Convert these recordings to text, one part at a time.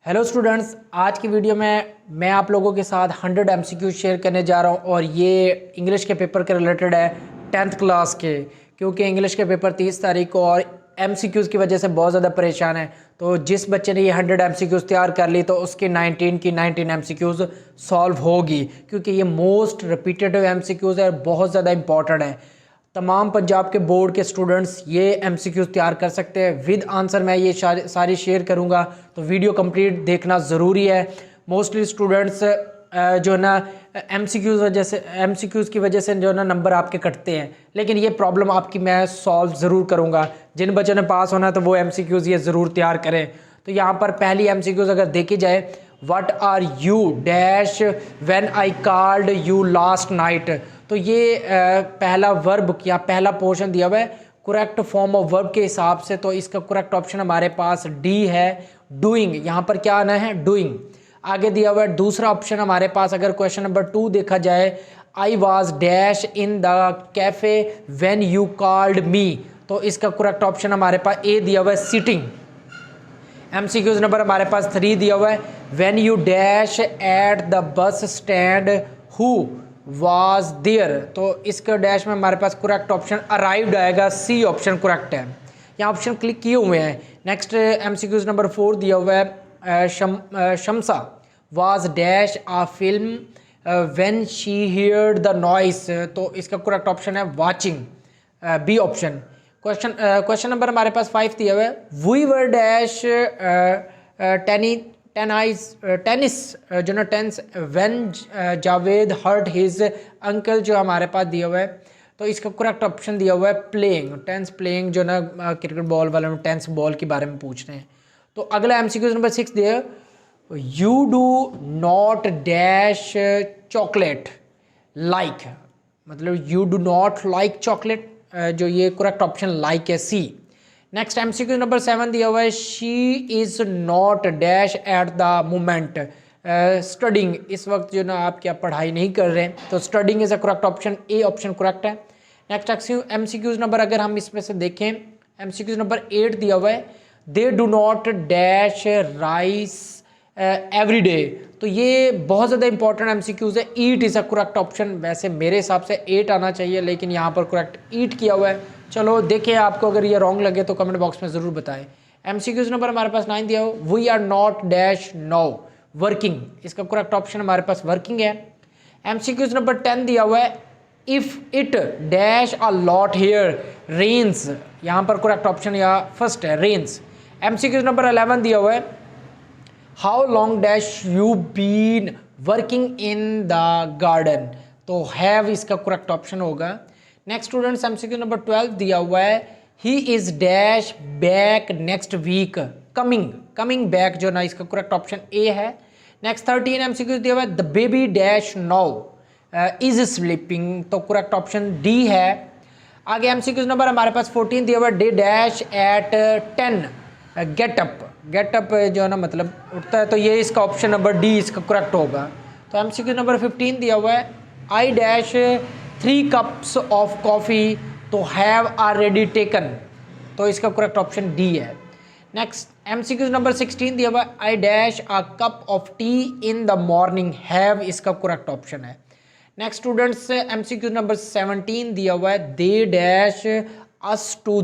Hello students, आज की video में मैं आप लोगों के साथ 100 एमसीक्यू शेयर करने जा रहा हूं और ये इंग्लिश के पेपर के रिलेटेड है 10th क्लास के, क्योंकि इंग्लिश के पेपर 30 तारीख को और एमसीक्यूज़ की वजह से बहुत ज़्यादा परेशान है। तो जिस बच्चे ने ये 100 एमसीक्यूज़ तैयार कर ली तो उसकी 19 की 19 एमसीक्यूज़ सॉल्व होगी, क्योंकि ये मोस्ट रिपीटेटिव एमसीक्यूज़ है और बहुत ज़्यादा इंपॉर्टेंट है। तमाम पंजाब के बोर्ड के स्टूडेंट्स ये एमसीक्यूज़ तैयार कर सकते हैं विद आंसर। मैं ये सारी शेयर करूँगा, तो वीडियो कंप्लीट देखना ज़रूरी है। मोस्टली स्टूडेंट्स जो है ना एमसीक्यूज़ की वजह से जो है ना नंबर आपके कटते हैं, लेकिन ये प्रॉब्लम आपकी मैं सॉल्व ज़रूर करूँगा। जिन बच्चों ने पास होना है तो वो एमसीक्यूज़ ये ज़रूर तैयार करें। तो यहाँ पर पहली एमसीक्यूज़ अगर देखी जाए, what are you dash when I called you last night. तो ये पहला वर्ब या पहला पोर्शन दिया हुआ है करेक्ट फॉर्म ऑफ वर्ब के हिसाब से, तो इसका करेक्ट ऑप्शन हमारे पास डी है, डूइंग। यहाँ पर क्या आना है, डूइंग। आगे दिया हुआ है दूसरा ऑप्शन हमारे पास, अगर क्वेश्चन नंबर 2 देखा जाए, I was dash in the cafe when you called me. तो इसका करेक्ट ऑप्शन हमारे पास ए दिया हुआ है, सिटिंग। एमसीक्यूज नंबर हमारे पास 3 दिया हुआ है, when you dash at the bus stand who was there. तो इसके डैश में हमारे पास करेक्ट ऑप्शन अराइव्ड आएगा, सी ऑप्शन करेक्ट है। यहाँ ऑप्शन क्लिक किए हुए हैं। नेक्स्ट एमसीक्यूज नंबर 4 दिया हुआ है, Shamsa was dash a film when she heard the noise. तो इसका करेक्ट ऑप्शन है watching, B option. Question number हमारे पास 5 दिया हुआ है, वी वर डैश टेनिस जो ना tense when Javed hurt his uncle. जो हमारे पास दिया हुआ है, तो इसका करेक्ट ऑप्शन दिया हुआ है प्लेइंग, टेंस प्लेइंग। जो ना क्रिकेट बॉल वाले में टेंस बॉल के बारे में पूछ रहे हैं। तो अगला एमसीक्यू नंबर 6 दिया, you do not dash chocolate like, मतलब you do not like chocolate. जो ये करेक्ट ऑप्शन लाइक है, सी। नेक्स्ट एमसीक्यू नंबर 7 दिया हुआ है, she is not dash at the moment studying. इस वक्त जो ना आप क्या पढ़ाई नहीं कर रहे हैं, तो studying is a correct option, A option correct है। नेक्स्ट एमसीक्यूज नंबर अगर हम इसमें से देखें, एमसीक्यूज नंबर 8 दिया हुआ है, they do not dash rice every day. तो ये बहुत ज़्यादा इंपॉर्टेंट एमसीक्यूज है, ईट इज़ अ करेक्ट ऑप्शन। वैसे मेरे हिसाब से 8 आना चाहिए, लेकिन यहाँ पर करेक्ट ईट किया हुआ है। चलो देखें, आपको अगर ये रॉन्ग लगे तो कमेंट बॉक्स में ज़रूर बताएं। एमसीक्यूज नंबर हमारे पास 9 दिया हो, we are not dash now working. इसका करेक्ट ऑप्शन हमारे पास वर्किंग है। एमसीक्यूज नंबर 10 दिया हुआ है, if it dash a lot here rains. यहाँ पर करेक्ट ऑप्शन या फर्स्ट है, रेन्स। एमसीक्यूज नंबर 11 दिया हुआ है, how long dash you been working in the garden. तो हैव इसका करेक्ट ऑप्शन होगा। नेक्स्ट स्टूडेंट्स एमसीक्यू नंबर 12 दिया हुआ है, he is dash back next week, coming back. जो ना इसका करेक्ट ऑप्शन ए है। नेक्स्ट 13 एमसीक्यू दिया हुआ है, the baby dash now is sleeping. तो करेक्ट ऑप्शन डी है। आगे एमसीक्यू नंबर हमारे पास 14 दिया हुआ है, day dash at 10 get up जो है ना मतलब उठता है। तो ये इसका ऑप्शन नंबर डी इसका करेक्ट होगा। तो एमसीक्यू नंबर 15 दिया हुआ है, I dash 3 cups of coffee. तो हैव ऑलरेडी टेकन। तो इसका करेक्ट ऑप्शन डी है। नेक्स्ट एमसीक्यू नंबर 16 दिया हुआ है, I dash a cup of tea in the morning, have इसका करेक्ट ऑप्शन है। नेक्स्ट स्टूडेंट्स एमसीक्यू नंबर 17 दिया हुआ है, they dash us to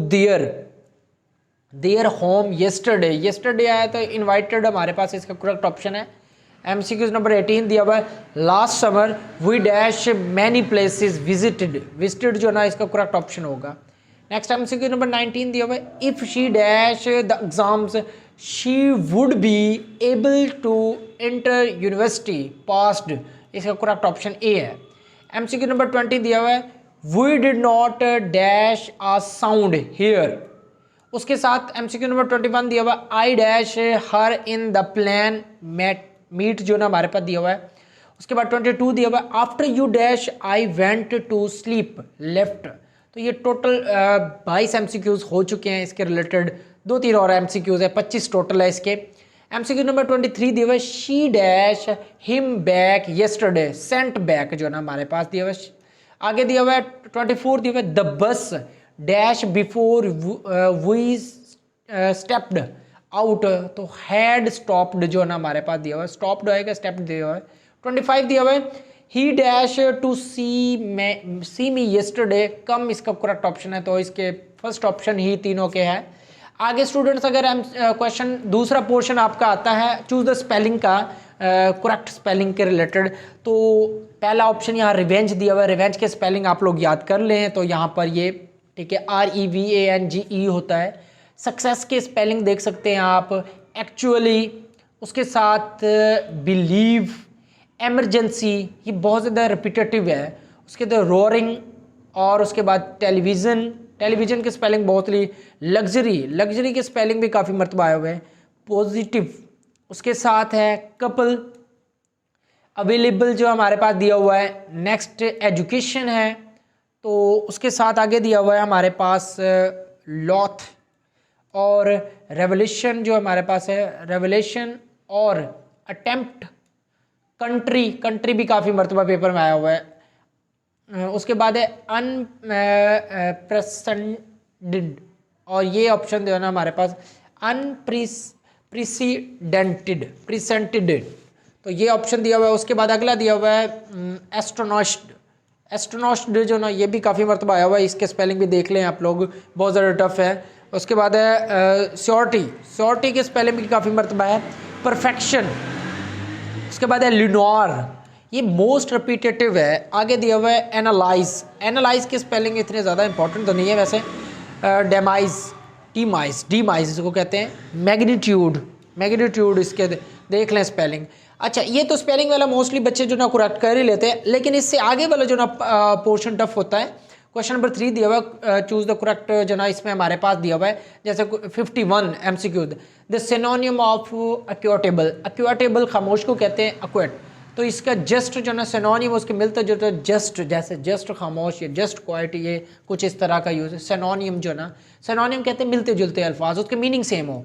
their home yesterday आया तो इनवाइटेड हमारे पास इसका करेक्ट ऑप्शन है। एमसीक्यूज नंबर 18 दिया हुआ है, last summer we dash many places visited. जो ना इसका करेक्ट ऑप्शन होगा। नेक्स्ट एमसीक्यू नंबर 19 दिया हुआ है, if she dash the exams she would be able to enter university passed. इसका करेक्ट ऑप्शन ए है। एमसीक्यू नंबर 20 दिया हुआ है, we did not dash a sound here. उसके साथ एमसीक्यू नंबर 21 दिया हुआ, I dash her in the plan meet. जो ना हमारे पास दिया हुआ है। उसके बाद 22 दिया हुआ, after you dash I went to sleep left. तो ये टोटल 22 एमसीक्यूज हो चुके हैं इसके रिलेटेड। 2-3 और एमसीक्यूज है, 25 टोटल है इसके। एमसीक्यू नंबर 23 दिया हुआ, she dash him back yesterday, Saint back. जो ना हमारे पास दिया हुआ है। आगे दिया हुआ है 24 दिया हुआ, the bus dash before we stepped out, तो हैड स्टॉप्ड जो है ना हमारे पास दिया हुआ है, स्टॉप्ड आएगा, स्टेप दिया हुआ है। 25 दिया हुआ है, he dash to see me yesterday, come इसका करेक्ट ऑप्शन है, तो इसके फर्स्ट ऑप्शन ही तीनों के हैं। आगे स्टूडेंट्स अगर हम क्वेश्चन दूसरा पोर्शन आपका आता है चूज द स्पेलिंग का, करेक्ट स्पेलिंग के रिलेटेड, तो पहला ऑप्शन यहाँ रिवेंज दिया हुआ है, रिवेंज के स्पेलिंग आप लोग याद कर लें, तो यहाँ पर ये ठीक है REVANGE होता है। सक्सेस के स्पेलिंग देख सकते हैं आप, एक्चुअली, उसके साथ बिलीव, एमरजेंसी, ये बहुत ज़्यादा रिपीटेटिव है, उसके बाद रोरिंग, और उसके बाद टेलीविज़न, टेलीविज़न के स्पेलिंग बहुत ही, लग्जरी, लग्जरी के स्पेलिंग भी काफ़ी मरतबा आए हुए हैं, पॉजिटिव, उसके साथ है कपल, अवेलेबल जो हमारे पास दिया हुआ है, नेक्स्ट एजुकेशन है, तो उसके साथ आगे दिया हुआ है हमारे पास लॉथ, और रेवोल्यूशन जो हमारे पास है, रेवोल्यूशन, और अटेम्प्ट, कंट्री, कंट्री भी काफ़ी मरतबा पेपर में आया हुआ है। उसके बाद है अनप्रेसिडेंटेड, और ये ऑप्शन जो है ना हमारे पास प्रीसेंटेड, तो ये ऑप्शन दिया हुआ है। उसके बाद अगला दिया हुआ है एस्ट्रोनॉस्ट, एस्ट्रोनॉस्ट जो ना ये भी काफ़ी मरतबा आया हुआ है, इसके स्पेलिंग भी देख लें आप लोग, बहुत ज़्यादा टफ है। उसके बाद है श्योरिटी, श्योरिटी के स्पेलिंग भी काफ़ी मरतबा है, परफेक्शन। उसके बाद है लिनोर, ये मोस्ट रिपीटेटिव है। आगे दिया हुआ है एनालाइज, एनालाइज के स्पेलिंग इतने ज़्यादा इंपॉर्टेंट तो नहीं है वैसे। डेमाइज, डीमाइज, डीमाइज इसको कहते हैं। मैग्नीट्यूड, मैग्नीट्यूड इसके देख लें स्पेलिंग। अच्छा, ये तो स्पेलिंग वाला मोस्टली बच्चे जो ना करेक्ट कर ही लेते हैं, लेकिन इससे आगे वाला जो ना पोर्शन टफ होता है। क्वेश्चन नंबर 3 दिया हुआ है, चूज द करेक्ट जो ना इसमें हमारे पास दिया हुआ है, जैसे 51 MCQ, द सिनोनियम ऑफ एक्वाटेबल, एक्वाटेबल खामोश को कहते हैं एक्वेट, तो इसका जस्ट जो ना सिनोनियम उसके मिलता जुलता जस्ट, जैसे जस्ट खामोश या जस्ट क्वाइट, ये कुछ इस तरह का यूज़ है। सिनोनियम जो ना, सिनोनियम कहते हैं मिलते जुलते अल्फाज, उसके मीनिंग सेम हो।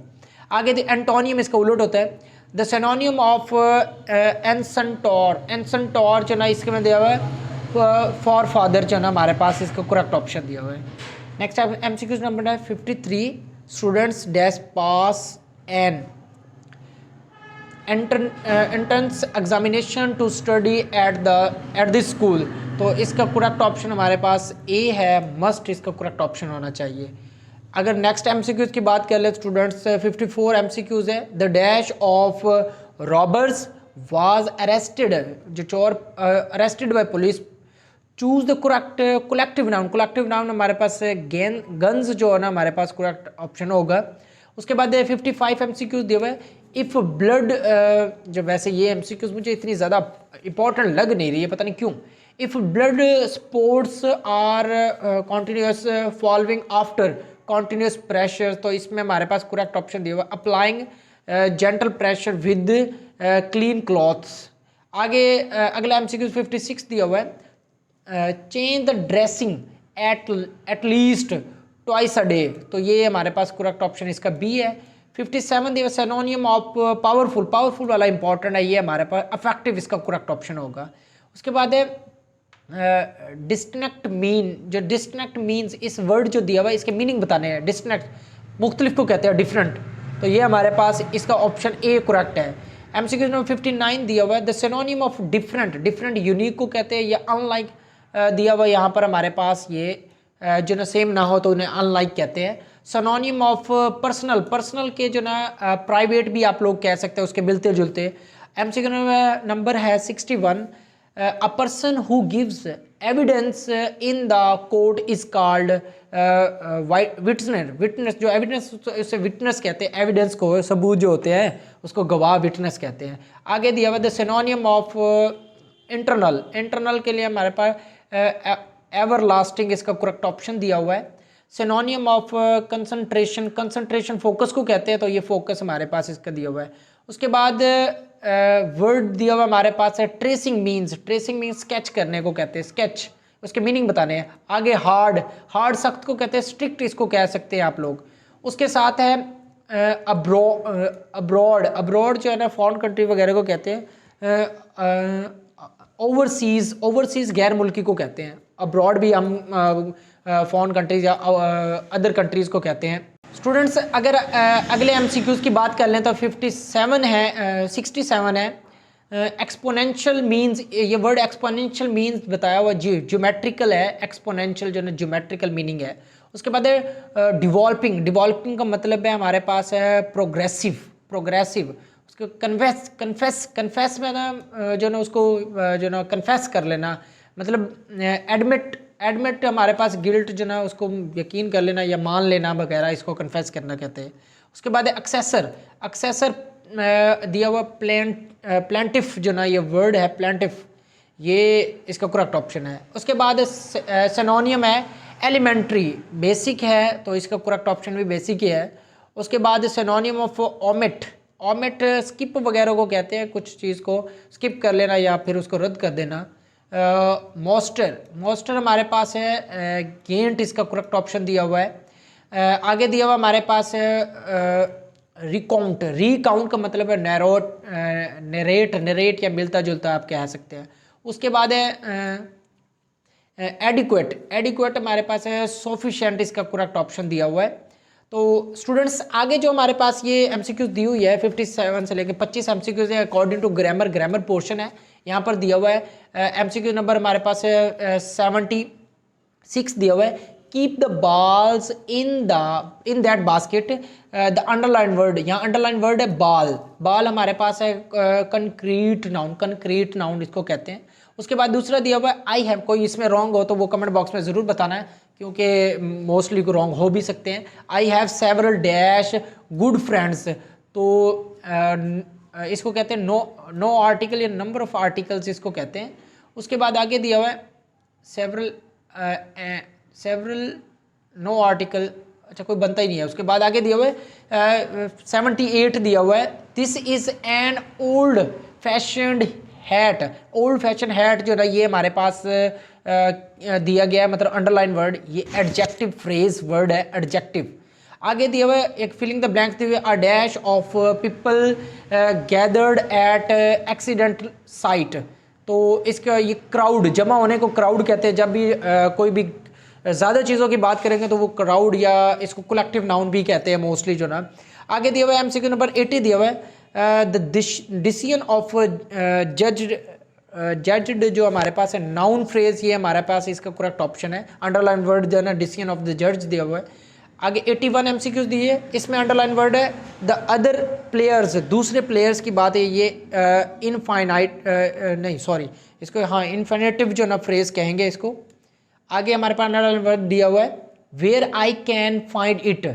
आगे एंटोनियम इसका उलट होता है, द सिनोनियम ऑफ एनसेंटोर, एनसेंटोर जो ना इसके में दिया हुआ है फॉर फादर, जो ना हमारे पास इसका करेक्ट ऑप्शन दिया हुआ है। नेक्स्ट MCQ नंबर है 53, students dash pass an entrance examination to study at this school, तो इसका करेक्ट ऑप्शन हमारे पास ए है, मस्ट इसका करेक्ट ऑप्शन होना चाहिए। अगर नेक्स्ट MCQ की बात कर ले स्टूडेंट्स, 54 MCQ है, the dash of robbers was arrested, जो चोर arrested bye police, choose the correct collective noun, collective noun हमारे पास गन्स जो है ना हमारे पास करेक्ट ऑप्शन होगा। उसके बाद 55 MCQ दिया हुआ है, इफ़ ब्लड, जो वैसे ये MCQ मुझे इतनी ज़्यादा इंपॉर्टेंट लग नहीं रही है, पता नहीं क्यों। If blood sports are continuous following after continuous pressure, तो इसमें हमारे पास करेक्ट ऑप्शन दिया हुआ है applying gentle pressure with clean cloths. आगे अगला MCQ 56 दिया हुआ है, change the dressing at least twice a day, तो ये हमारे पास करेक्ट ऑप्शन इसका बी है। 57 दिया सिनोनियम ऑफ पावरफुल, पावरफुल वाला इंपॉर्टेंट है, ये हमारे पास अफेक्टिव इसका करेक्ट ऑप्शन होगा। उसके बाद है डिस्कनेक्ट मीन, जो डिस्कनेक्ट मीन्स, इस वर्ड जो दिया हुआ है इसके मीनिंग बताने हैं। डिस्कनेक्ट मुख्तलिफ को कहते हैं, डिफरेंट, तो ये हमारे पास इसका ऑप्शन ए करेक्ट है। MCQ नंबर 59 दिया हुआ है, the synonym of different, different unique को कहते हैं, या अनलाइक दिया हुआ यहाँ पर हमारे पास ये जो ना सेम ना हो तो उन्हें अनलाइक कहते हैं। सिनोनिम ऑफ पर्सनल, पर्सनल के जो ना प्राइवेट भी आप लोग कह सकते हैं, उसके मिलते जुलते। MCQ नंबर है 61, a person who gives evidence in the court is called witness, witness जो एविडेंस उसे विटनेस कहते हैं, एविडेंस को सबूत जो होते हैं उसको गवाह विटनेस कहते हैं। आगे दिया हुआ द सिनोनियम ऑफ इंटरनल, इंटरनल के लिए हमारे पास एवर लास्टिंग इसका करेक्ट ऑप्शन दिया हुआ है। सिनोनियम ऑफ कंसंट्रेशन, कंसंट्रेशन फोकस को कहते हैं, तो ये फोकस हमारे पास इसका दिया हुआ है। उसके बाद वर्ड दिया हुआ हमारे पास है tracing means, tracing means sketch करने को कहते हैं, स्केच, उसके मीनिंग बताने हैं। आगे हार्ड, हार्ड सख्त को कहते हैं, स्ट्रिक्ट इसको कह सकते हैं आप लोग। उसके साथ है अब्रॉड, अब्रॉड जो है ना फॉरेन कंट्री वगैरह को कहते हैं। ओवरसीज़, ओवरसीज़ गैर मुल्की को कहते हैं, अब्रॉड भी हम फॉरेन कंट्रीज या अदर कंट्रीज़ को कहते हैं। स्टूडेंट्स अगर अगले एमसीक्यूज़ की बात कर लें तो 57 है 67 है। एक्सपोनेंशियल मींस, ये वर्ड एक्सपोनेंशियल मींस बताया हुआ ज्योमेट्रिकल है, एक्सपोनेंशियल जो है ज्योमेट्रिकल मीनिंग है। उसके बाद है डिवॉल्पिंग, डिवॉल्पिंग का मतलब है हमारे पास है प्रोग्रेसिव, प्रोग्रेसिव। उसको कन्फेस, कन्फेस, कन्फेस में ना जो ना उसको जो ना कन्फेस कर लेना, मतलब एडमिट, एडमिट हमारे पास गिल्ट जो ना उसको यकीन कर लेना या मान लेना वगैरह, इसको कन्फेस करना कहते हैं। उसके बाद है एक्सेसर, एक्सेसर दिया हुआ प्लेंटिफ जो ना ये वर्ड है प्लेंटिफ, ये इसका करेक्ट ऑप्शन है। उसके बाद सिनोनियम है एलिमेंट्री, बेसिक है तो इसका करेक्ट ऑप्शन भी बेसिक ही है। उसके बाद सिनोनियम ऑफ ओमिट, ओमिट स्किप वगैरह को कहते हैं, कुछ चीज़ को स्किप कर लेना या फिर उसको रद्द कर देना। मोस्टर, मोस्टर हमारे पास है गेंट, इसका करेक्ट ऑप्शन दिया हुआ है। आगे दिया हुआ हमारे पास है रिकाउंट, रिकाउंट का मतलब है नैरोट, नरेट, नरेट या मिलता जुलता आप कह सकते हैं। उसके बाद है एडिक्वेट, एडिक्वेट हमारे पास है सोफिशिएंट, इसका करेक्ट ऑप्शन दिया हुआ है। तो स्टूडेंट्स आगे जो हमारे पास ये एमसीक्यूज दी हुई है 57 से लेकर 25 एमसीक्यूज है according to grammar, grammar portion है यहाँ पर दिया हुआ है। एमसीक्यू नंबर हमारे पास है 76 दिया हुआ है। Keep the balls in that basket, the underline word, यहाँ अंडरलाइन वर्ड है बाल, बाल हमारे पास है कंक्रीट नाउन, कंक्रीट नाउन इसको कहते हैं। उसके बाद दूसरा दिया हुआ है आई हैव, कोई इसमें रॉन्ग हो तो वो कमेंट बॉक्स में ज़रूर बताना है क्योंकि मोस्टली को रॉन्ग हो भी सकते हैं। I have several dash good friends, तो इसको कहते हैं नो आर्टिकल या नंबर ऑफ आर्टिकल्स इसको कहते हैं। उसके बाद आगे दिया हुआ है सेवरल नो आर्टिकल, अच्छा कोई बनता ही नहीं है। उसके बाद आगे दिया हुआ है 78 दिया हुआ है this is an old fashioned hat, old fashion hat जो ना ये हमारे पास दिया गया है, मतलब अंडरलाइन वर्ड, ये एडजेक्टिव फ्रेज वर्ड है एडजेक्टिव। आगे दिया हुआ है एक फिलिंग द ब्लैंक्स दिए हुए a dash of people gathered eight accident site, तो इसका ये क्राउड, जमा होने को क्राउड कहते हैं। जब भी कोई भी ज़्यादा चीज़ों की बात करेंगे तो वो क्राउड या इसको कलेक्टिव नाउन भी कहते हैं मोस्टली जो ना। आगे दिया हुआ है एमसीक्यू नंबर 80 दिया हुआ है द डिसीजन ऑफ जज्ड जो हमारे पास है नाउन फ्रेज, ये हमारे पास इसका करेक्ट ऑप्शन है। अंडरलाइन वर्ड जो है ना डिसीजन ऑफ द जज दिया हुआ है। आगे 81 एमसीक्यूज दिए है, इसमें अंडरलाइन वर्ड है द अदर प्लेयर्स, दूसरे प्लेयर्स की बात है, ये इनफाइनाइट नहीं सॉरी इसको हाँ इन्फिनेटिव जो ना फ्रेज कहेंगे इसको। आगे हमारे पास अंडरलाइन वर्ड दिया हुआ है where I can find it,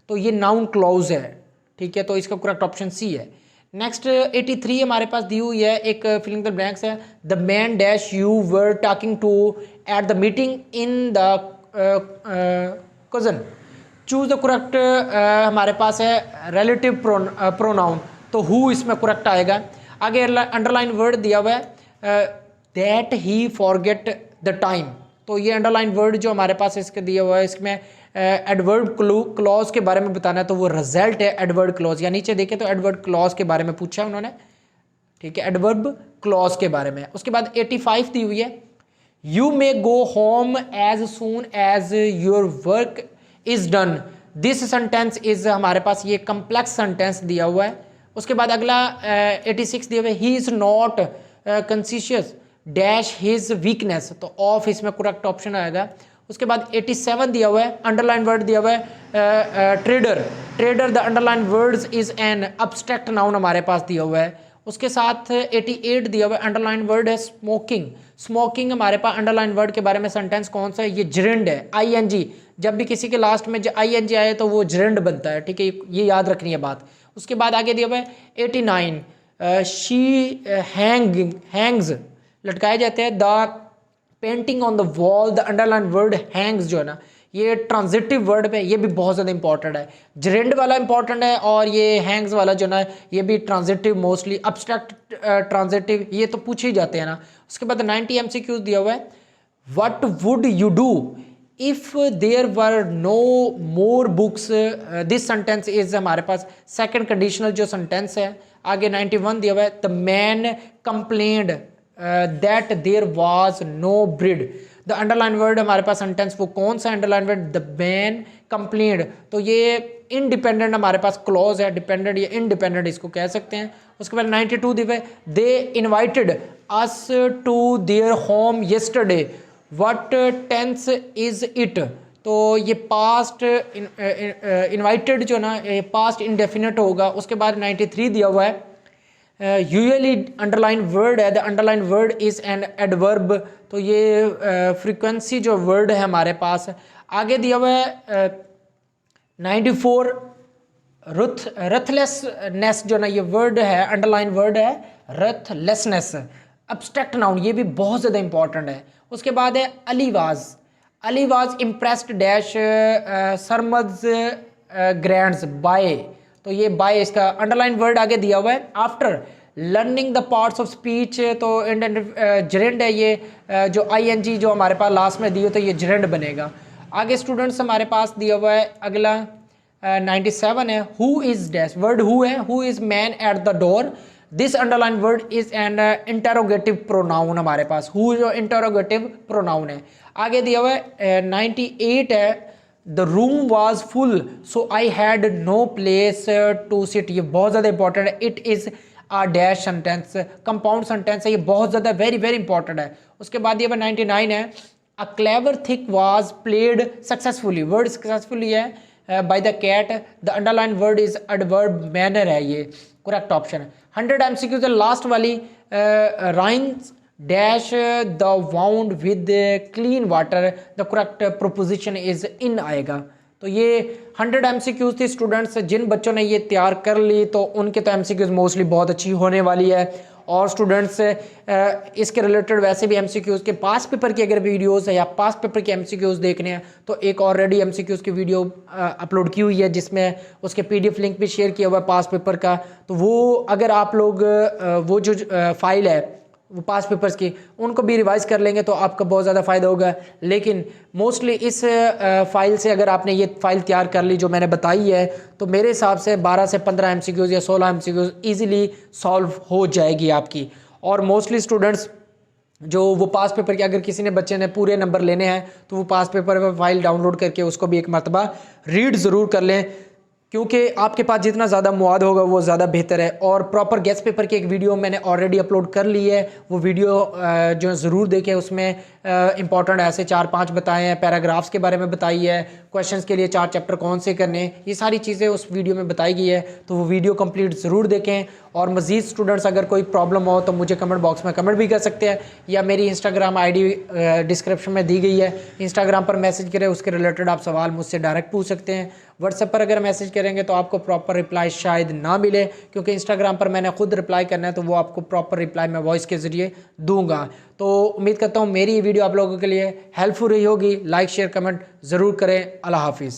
तो ये नाउन क्लॉज है, ठीक है, तो इसका करेक्ट ऑप्शन सी है। नेक्स्ट 83 हमारे पास दी हुई है, एक फिलिंग द ब्लैंक्स है the man dash you were talking to at the meeting in the cousin, choose the correct हमारे पास है रिलेटिव प्रोनाउन, तो हु इसमें करेक्ट आएगा। आगे अंडरलाइन वर्ड दिया हुआ है that he forget the time, तो ये अंडरलाइन वर्ड जो हमारे पास इसके दिया हुआ है, इसमें एडवर्ब क्लॉज के बारे में बताना है, तो वो रिजल्ट है एडवर्ब क्लॉज, या नीचे देखें तो एडवर्ब क्लॉज के बारे में पूछा है उन्होंने, ठीक है, एडवर्ब क्लॉज के बारे में। उसके बाद 85 दी हुई है you may go home as soon as your work is done, this sentence is हमारे पास ये कम्प्लेक्स सेंटेंस दिया हुआ है। उसके बाद अगला 86 दिया हुआ है he is not conscious dash his weakness, तो ऑफ इसमें करेक्ट ऑप्शन आएगा। उसके बाद 87 दिया हुआ है अंडरलाइन वर्ड दिया हुआ है trader, trader the underline words is an abstract noun हमारे पास दिया हुआ है। उसके साथ 88 दिया हुआ है अंडरलाइन वर्ड है स्मोकिंग, स्मोकिंग हमारे पास अंडरलाइन वर्ड के बारे में सेंटेंस कौन सा है, ये जरिंड है, आईएनजी, जब भी किसी के लास्ट में आईएनजी आए तो वो जरिंड बनता है, ठीक है, ये याद रखनी है बात। उसके बाद आगे दिया हुआ है 89 शी हैंग्स, लटकाए जाते हैं, the painting on the wall, the underline word Hanks जो है ना ये ट्रांजिटिव वर्ड पे, ये भी बहुत ज़्यादा इंपॉर्टेंट है, जरेंड वाला इंपॉर्टेंट है और ये हैंग्स वाला जो ना ये भी ट्रांजिटिव, मोस्टली अब्स्ट्रैक्ट ट्रांजिटिव, ये तो पूछे ही जाते हैं ना। उसके बाद 90 एमसीक्यूज दिया हुआ है what would you do if there were no more books, this sentence is हमारे पास सेकंड कंडीशनल जो सेंटेंस है। आगे 91 दिया हुआ है the man complained that there was no bread, the underline word हमारे पास सेंटेंस वो कौन सा underline word, the man complained, तो ये इनडिपेंडेंट हमारे पास क्लॉज है, डिपेंडेंट या इनडिपेंडेंट इसको कह सकते हैं। उसके बाद 92 दी हुए दे invited us to their home yesterday, what tense is it. तो ये पास्ट इन्वाइटेड जो ना पास्ट इंडेफिनिट होगा। उसके बाद 93 दिया हुआ है यूजुअली अंडरलाइन वर्ड है, the underline word is an adverb. तो ये फ्रीक्वेंसी जो वर्ड है हमारे पास। आगे दिया हुआ है 94 रथलेसनेस जो ना ये वर्ड है, अंडरलाइन वर्ड है रथलेसनेस, अब्स्ट्रैक्ट नाउन, ये भी बहुत ज़्यादा इंपॉर्टेंट है। उसके बाद है अली वाज इम्प्रेस्ड डैश सरमज ग्रैंड्स बाय। तो ये बाय इसका अंडरलाइन वर्ड आगे दिया हुआ है। After learning the parts of speech, तो जरेंड है ये जो ING जो हमारे पास लास्ट में दिए तो ये जरेंड बनेगा। आगे स्टूडेंट्स हमारे पास दिया हुआ है अगला 97 है who is dash, word who है, who is man at the door, this underline word is an interrogative pronoun हमारे पास, हु जो इंटरोगेटिव प्रोनाउन है। आगे दिया हुआ है 98 है the room was full so I had no place to sit, ये बहुत ज़्यादा इंपॉर्टेंट है। It is a dash sentence, compound sentence है, ये बहुत ज़्यादा वेरी वेरी इंपॉर्टेंट है। उसके बाद ये 99 है a clever thief was played successfully, word successfully है by the cat, the underline word is adverb manner है, ये करेक्ट ऑप्शन है। 100 MCQ से लास्ट वाली rinse dash the wound with clean water, the correct preposition is in आएगा। तो ये 100 MCQs थी स्टूडेंट्स। जिन बच्चों ने ये तैयार कर ली तो उनके तो MCQs मोस्टली बहुत अच्छी होने वाली है। और स्टूडेंट्स इसके रिलेटेड वैसे भी MCQs के पास पेपर की अगर वीडियोस है या पास पेपर के MCQs देखने हैं तो एक ऑलरेडी MCQs की वीडियो अपलोड की हुई है जिसमें उसके PDF लिंक भी शेयर किया हुआ है पास पेपर का। तो वो अगर आप लोग वो जो फाइल है वो पास पेपर्स की उनको भी रिवाइज कर लेंगे तो आपका बहुत ज़्यादा फ़ायदा होगा। लेकिन मोस्टली इस फाइल से अगर आपने ये फाइल तैयार कर ली जो मैंने बताई है तो मेरे हिसाब से 12 से 15 MCQs या 16 MCQs ईजिली सॉल्व हो जाएगी आपकी। और मोस्टली स्टूडेंट्स जो वो पास पेपर के अगर किसी ने बच्चे ने पूरे नंबर लेने हैं तो वो पास पेपर फाइल डाउनलोड करके उसको भी एक मरतबा रीड ज़रूर कर लें, क्योंकि आपके पास जितना ज़्यादा मवाद होगा वो ज़्यादा बेहतर है। और प्रॉपर गेस्ट पेपर की एक वीडियो मैंने ऑलरेडी अपलोड कर ली है, वो वीडियो जो ज़रूर देखें। उसमें इंपॉर्टेंट ऐसे 4-5 बताए हैं, पैराग्राफ्स के बारे में बताई है, क्वेश्चंस के लिए 4 चैप्टर कौन से करने, ये सारी चीज़ें उस वीडियो में बताई गई है। तो वो वीडियो कंप्लीट ज़रूर देखें। और मज़ीद स्टूडेंट्स अगर कोई प्रॉब्लम हो तो मुझे कमेंट बॉक्स में कमेंट भी कर सकते हैं या मेरी इंस्टाग्राम ID डिस्क्रिप्शन में दी गई है, इंस्टाग्राम पर मैसेज करें, उसके रिलेटेड आप सवाल मुझसे डायरेक्ट पूछ सकते हैं। व्हाट्सएप पर अगर मैसेज करेंगे तो आपको प्रॉपर रिप्लाई शायद ना मिले, क्योंकि इंस्टाग्राम पर मैंने खुद रिप्लाई करना है तो वो आपको प्रॉपर रिप्लाई मैं वॉइस के ज़रिए दूंगा। तो उम्मीद करता हूँ मेरी ये वीडियो आप लोगों के लिए हेल्पफुल रही होगी। लाइक शेयर कमेंट ज़रूर करें। अल्लाह हाफिज़।